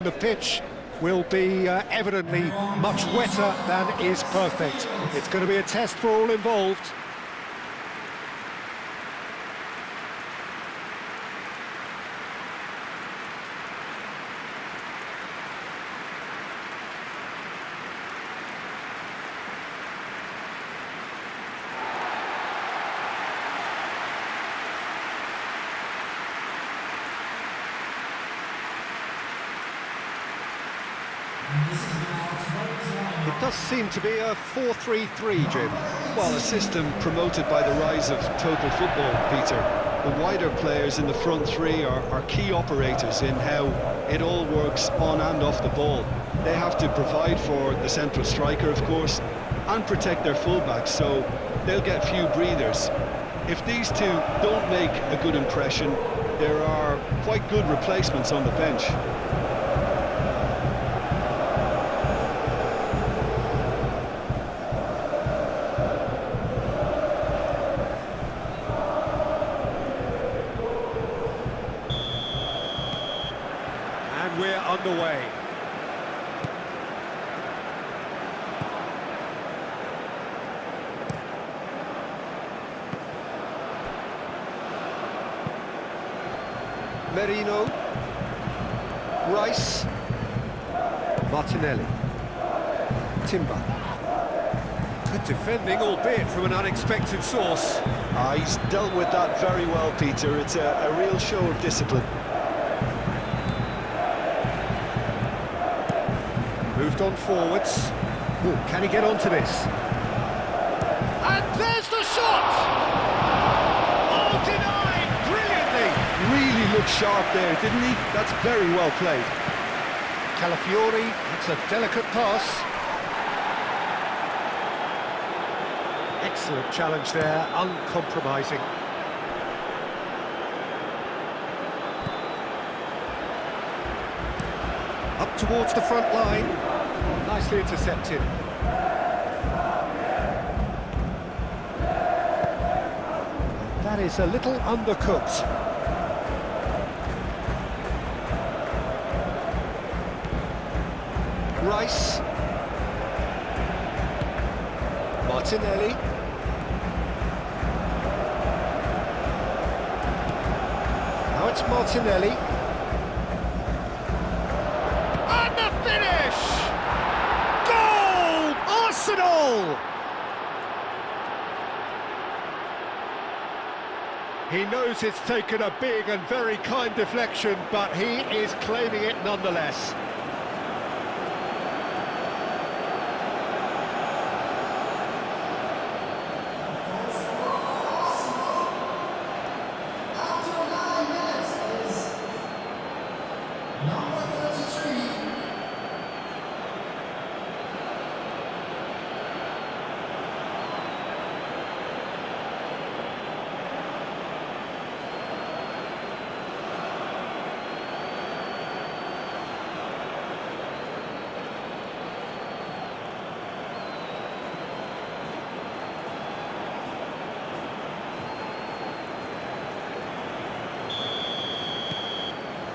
The pitch will be evidently much wetter than is perfect. It's going to be a test for all involved. It does seem to be a 4-3-3, Jim. Well, a system promoted by the rise of total football, Peter. The wider players in the front three are key operators in how it all works on and off the ball. They have to provide for the central striker, of course, and protect their fullbacks, so they'll get few breathers. If these two don't make a good impression, there are quite good replacements on the bench. And we're underway. Merino, Rice, Martinelli, Timber. Good defending, albeit from an unexpected source. He's dealt with that very well, Peter. It's a real show of discipline. Moved on forwards. Ooh, can he get onto this? And there's the shot! Oh, denied brilliantly! Really looked sharp there, didn't he? That's very well played. Calafiori, that's a delicate pass. Excellent challenge there, uncompromising. Up towards the front line. Nicely intercepted. That is a little undercooked. Rice. Martinelli. Now it's Martinelli. And the finish! Goal! Arsenal! He knows it's taken a big and very kind deflection, but he is claiming it nonetheless.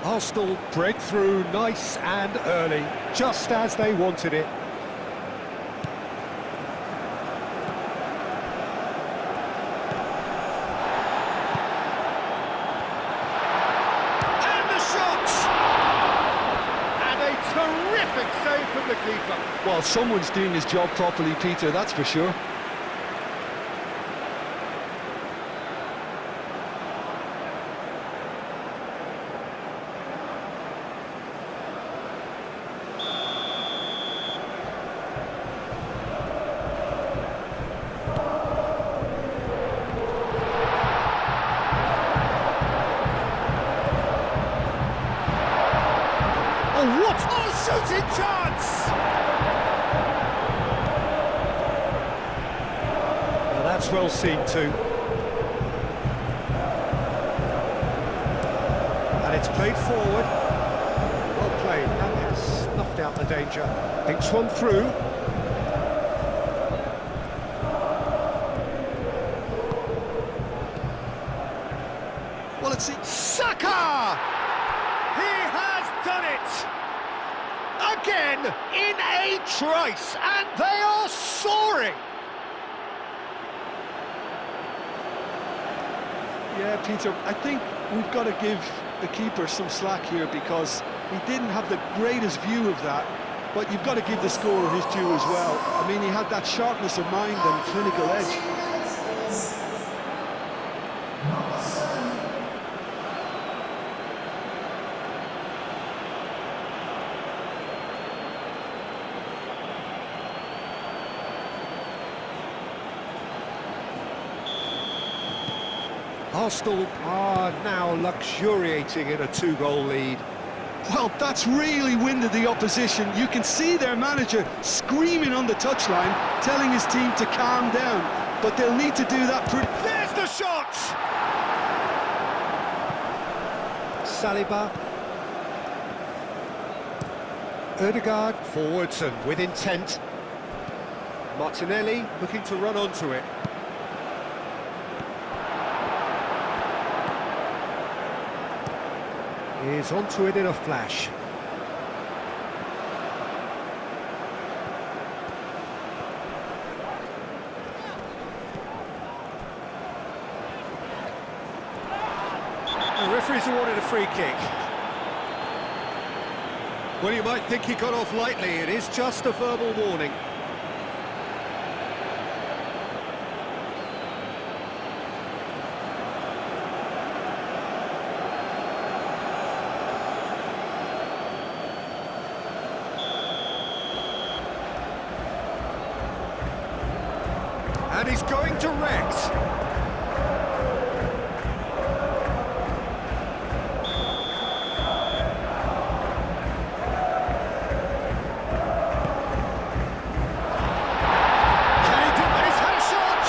Arsenal break through nice and early, just as they wanted it. And the shot! And a terrific save from the keeper. Well, someone's doing his job properly, Peter, that's for sure. What a shooting chance! Well, that's well seen too. And it's played forward. Well played, that has snuffed out the danger. Thinks one through. Well, it's... Saka! He has done it! again in a trice, and they are soaring. Yeah, Peter, I think we've got to give the keeper some slack here because he didn't have the greatest view of that, but you've got to give the scorer his due as well. I mean, he had that sharpness of mind and clinical edge. Arsenal are now luxuriating in a two-goal lead. Well, that's really winded the opposition. You can see their manager screaming on the touchline, telling his team to calm down, but they'll need to do that pretty... There's the shot! Saliba. Ødegaard forwards and with intent. Martinelli looking to run onto it. Is onto it in a flash. The referee's awarded a free kick. Well, you might think he got off lightly. It is just a verbal warning. And he's going direct. Can he do it? He's had a shot!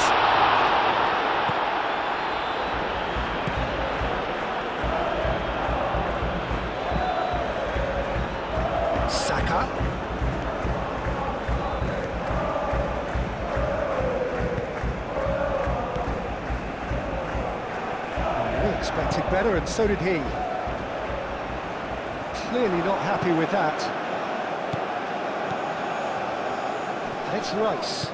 Saka. Expected better, and so did he. Clearly not happy with that. And it's Rice.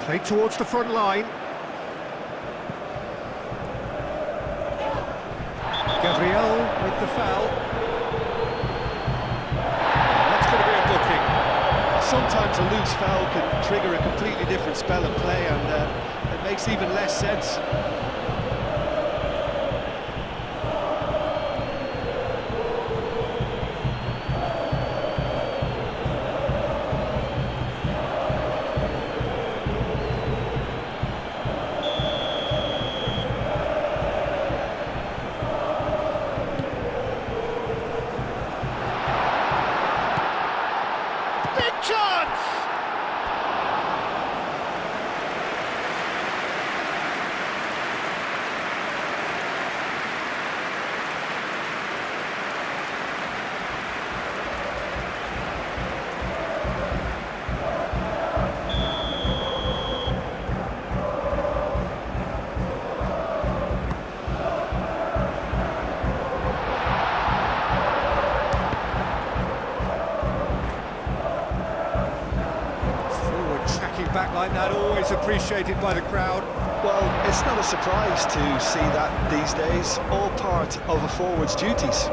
Played towards the front line. Gabriel with the foul. That's going to be a booking. Sometimes a loose foul can trigger a completely different spell of play, and it makes even less sense. Chance! Back like that, always appreciated by the crowd. Well, it's not a surprise to see that these days, all part of a forward's duties.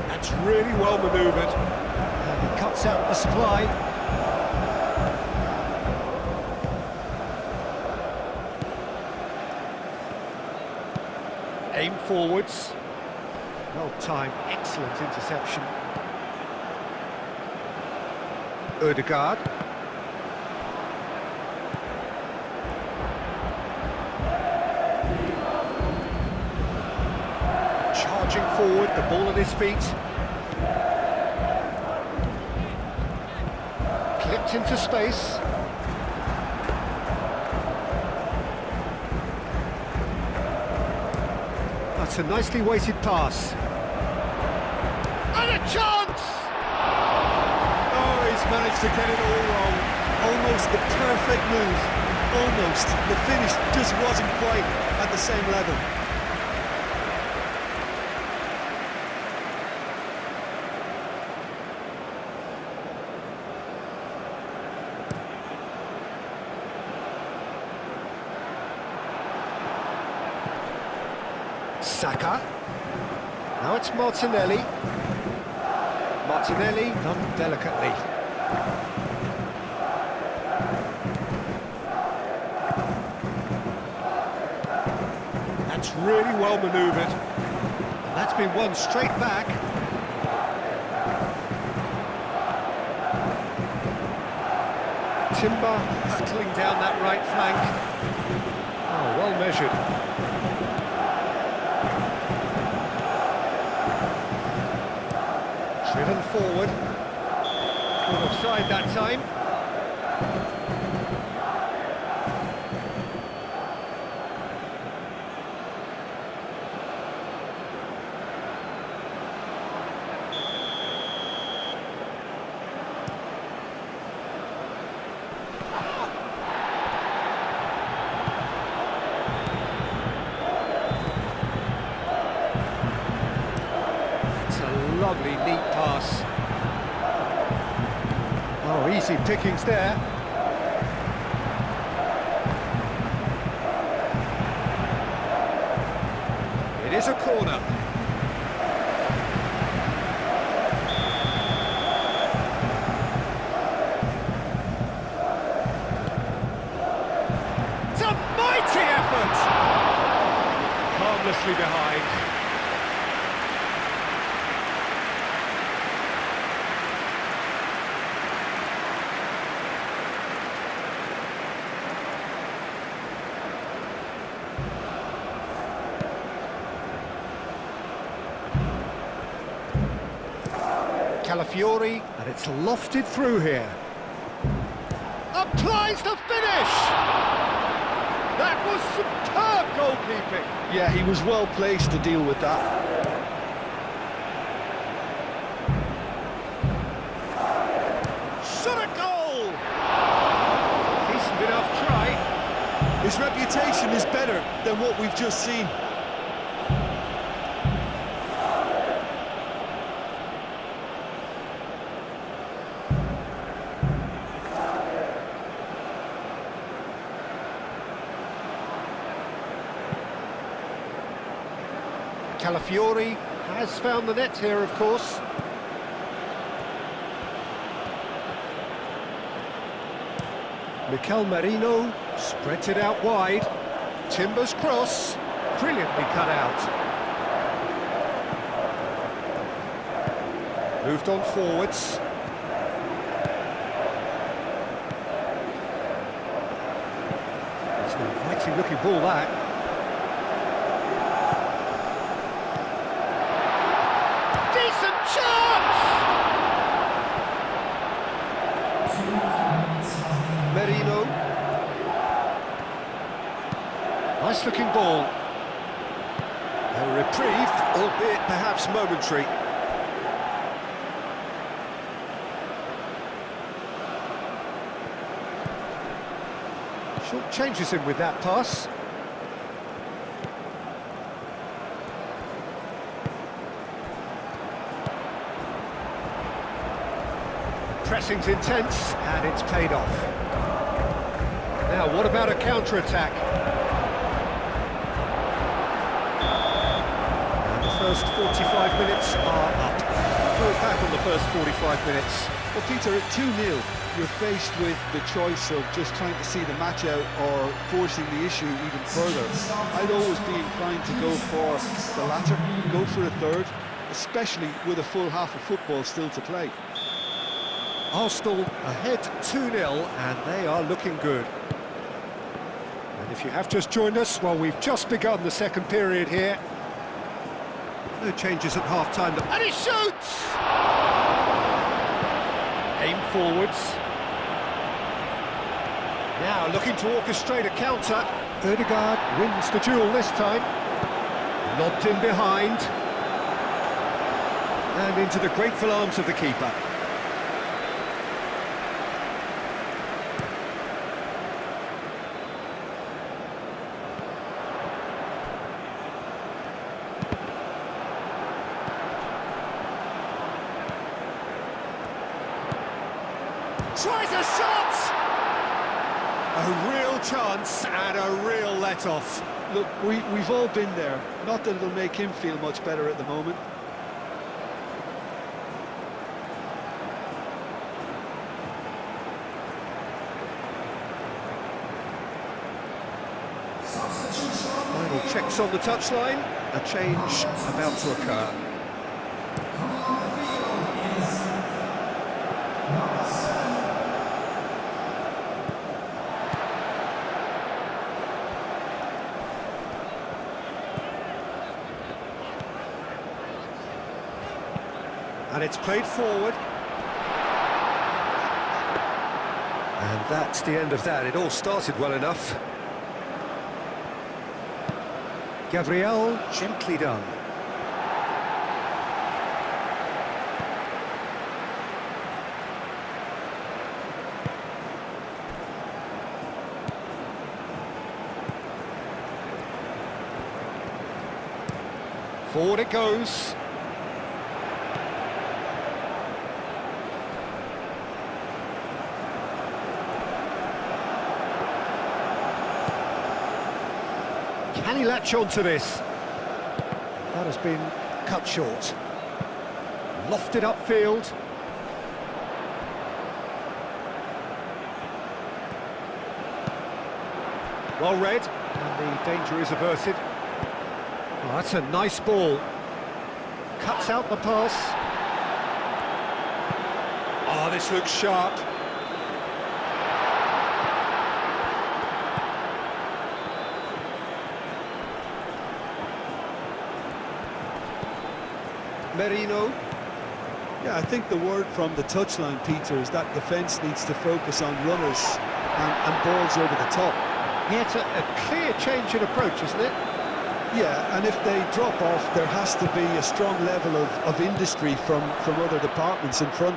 That's really well manoeuvred. And he cuts out the supply. Aim forwards. Well timed, excellent interception. Ødegaard. Charging forward, the ball at his feet. Clipped into space. That's a nicely weighted pass. And a chance! Oh, he's managed to get it all wrong. Almost the perfect move. almost. The finish just wasn't quite at the same level. Saka. Now it's Martinelli. Martinelli done delicately. That's really well manoeuvred. And that's been won straight back. Timber hurtling down that right flank. Oh, well measured. Driven forward. Good offside that time. Lovely, neat pass. Oh, easy pickings there. It is a corner. It's a mighty effort! Harmlessly behind. Calafiori, and it's lofted through here. Applies the finish! That was superb goalkeeping! Yeah, he was well placed to deal with that. Shot a goal! Decent enough try. His reputation is better than what we've just seen. Calafiori has found the net here, of course. Mikel Merino spreads it out wide. Timber's cross, brilliantly cut out. Moved on forwards. It's an inviting looking ball, that. Decent chance! Merino. Nice looking ball. A reprieve, albeit perhaps momentary. Short changes him with that pass. Pressing's intense, and it's paid off. Now, what about a counter-attack? And the first 45 minutes are up. Goes back on the first 45 minutes. Well, Peter, at 2-0, you're faced with the choice of just trying to see the match out or forcing the issue even further. I'd always be inclined to go for the latter, go for a third, especially with a full half of football still to play. Arsenal ahead 2-0, and they are looking good. And if you have just joined us, well, we've just begun the second period here. No changes at half-time. And he shoots! Aim forwards. Now looking to orchestrate a counter. Ødegaard wins the duel this time. Lobbed in behind. And into the grateful arms of the keeper. tries a shot! A real chance and a real let-off. Look, we've all been there. Not that it'll make him feel much better at the moment. Final checks on the touchline. A change about to occur. And it's played forward. And that's the end of that. It all started well enough. Gabriel, gently done. Forward it goes. Can he latch on to this? That has been cut short. Lofted upfield. Well read, and the danger is averted. Oh, that's a nice ball. Cuts out the pass. Oh, this looks sharp. Merino. Yeah, I think the word from the touchline, Peter, is that defence needs to focus on runners and balls over the top. Yeah, it's a clear change in approach, isn't it? Yeah, and if they drop off, there has to be a strong level of industry from other departments in front.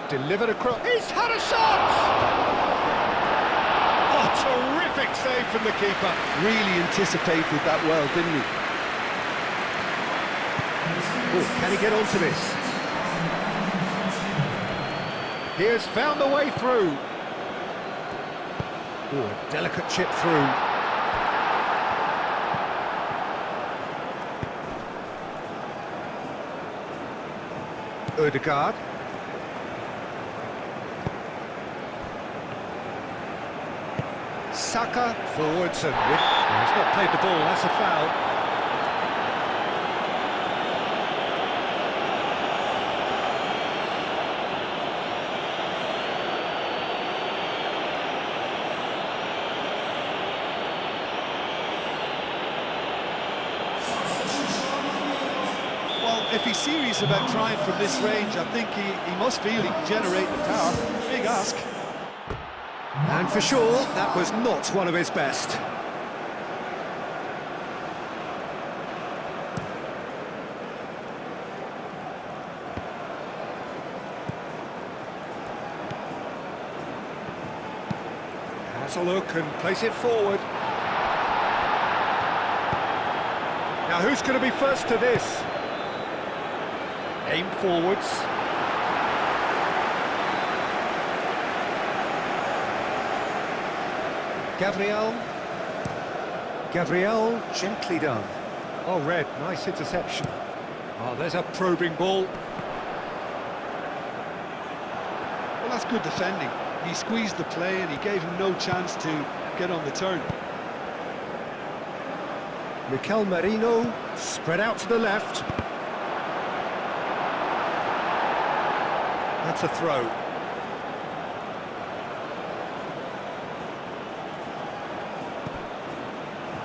Delivered across. He's had a shot! Oh, terrific save from the keeper. Really anticipated that well, didn't he? Oh, can he get onto this? He has found the way through. Oh, a delicate chip through. Ødegaard. Saka forwards and he's not played the ball, that's a foul. If he's serious about trying from this range, I think he must feel he can generate the power. Big ask. And for sure, that was not one of his best. Has a look and plays it forward. Now who's going to be first to this? Aim forwards. Gabriel, gently done. Oh, red, nice interception. Oh, there's a probing ball. Well, that's good defending. He squeezed the play and he gave him no chance to get on the turn. Mikel Merino, spread out to the left. That's a throw.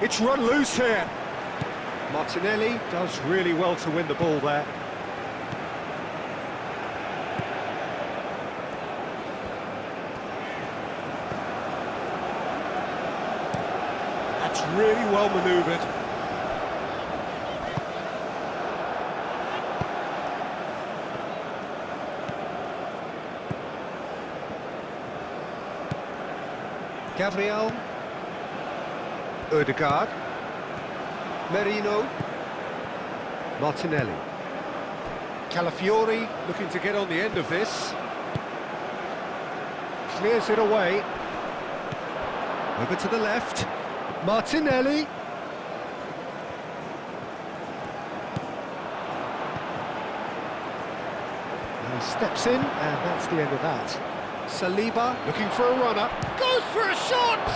It's run loose here. Martinelli does really well to win the ball there. That's really well manoeuvred. Gabriel. Ødegaard. Merino. Martinelli. Calafiori looking to get on the end of this. clears it away. Over to the left. Martinelli. He steps in, and that's the end of that. Saliba looking for a runner. Goes for a shot!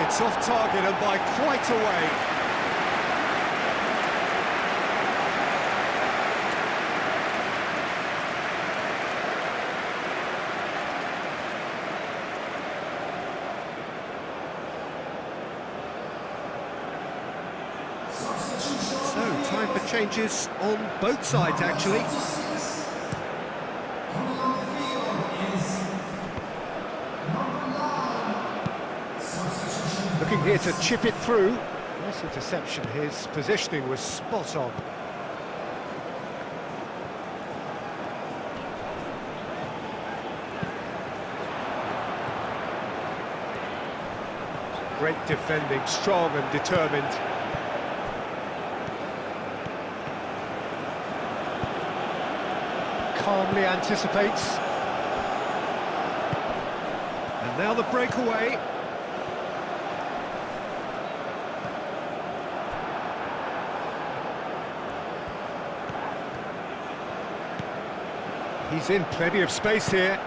It's off target and by quite a way. So, time for changes on both sides, actually. Looking here to chip it through. Nice interception. His positioning was spot on. Great defending, strong and determined. Calmly anticipates. And now the breakaway. He's in plenty of space here.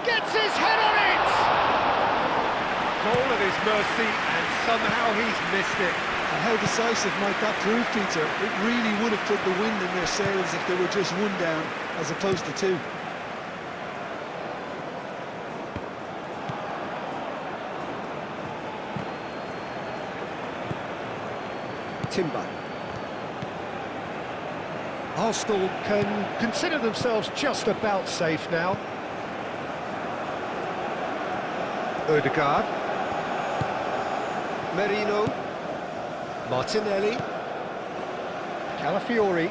Gets his head on it! Goal at his mercy, and somehow he's missed it. And how decisive might that prove, Peter? It really would have put the wind in their sails if they were just one down, as opposed to two. Timber. Arsenal can consider themselves just about safe now. Odegaard. Merino. Martinelli. Calafiori.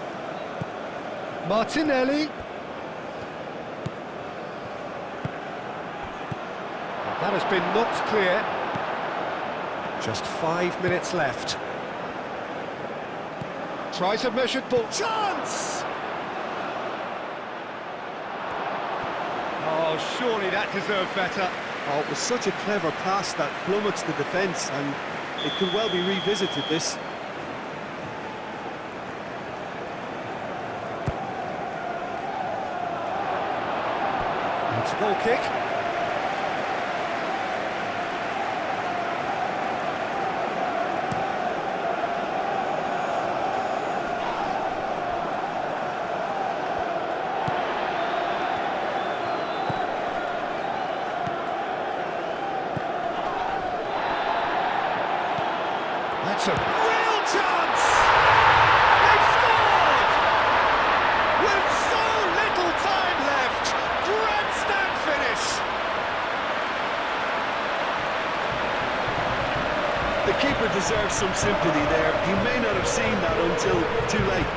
Martinelli. And that has been knocked clear. Just 5 minutes left. Tries a measured ball. Chance! Oh, surely that deserved better. Oh, it was such a clever pass that flummoxed the defence, and it could well be revisited, this. It's a goal kick. That's a real chance! They've scored! With so little time left, grandstand finish! The keeper deserves some sympathy there. He may not have seen that until too late.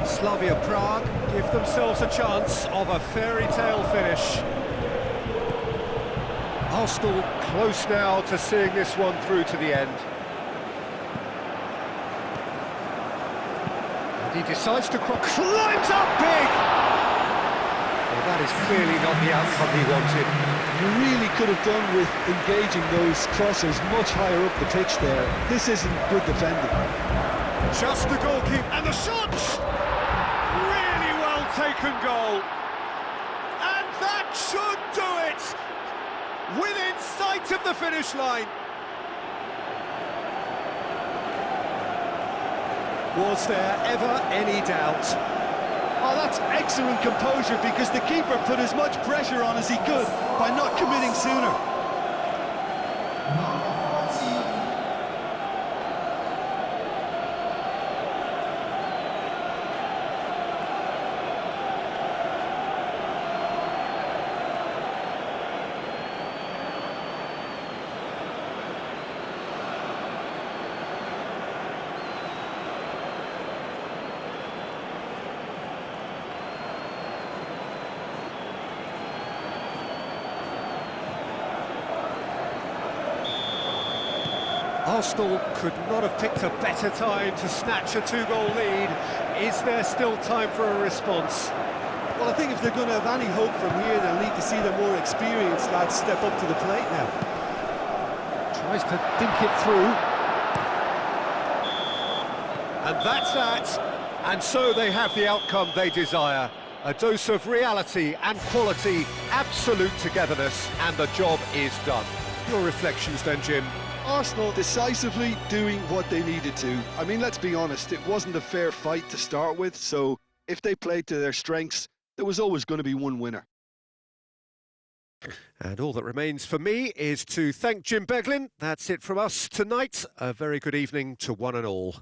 Slavia Prague give themselves a chance of a fairy tale finish. Arsenal close now to seeing this one through to the end. And he decides to climbs up big! Well, that is clearly not the outcome he wanted. You really could have done with engaging those crossers much higher up the pitch there. This isn't good defending. Just the goalkeeper and the shot! Really well taken goal. And that should do it! Within sight of the finish line. Was there ever any doubt? Oh, that's excellent composure, because the keeper put as much pressure on as he could by not committing sooner. Arsenal could not have picked a better time to snatch a two-goal lead. Is there still time for a response? Well, I think if they're going to have any hope from here, they'll need to see the more experienced lads step up to the plate now. Tries to dink it through. And that's that. And so they have the outcome they desire. A dose of reality and quality, absolute togetherness, and the job is done. Your reflections then, Jim? Arsenal decisively doing what they needed to. I mean, let's be honest, it wasn't a fair fight to start with, so if they played to their strengths, there was always going to be one winner. And all that remains for me is to thank Jim Beglin. That's it from us tonight. A very good evening to one and all.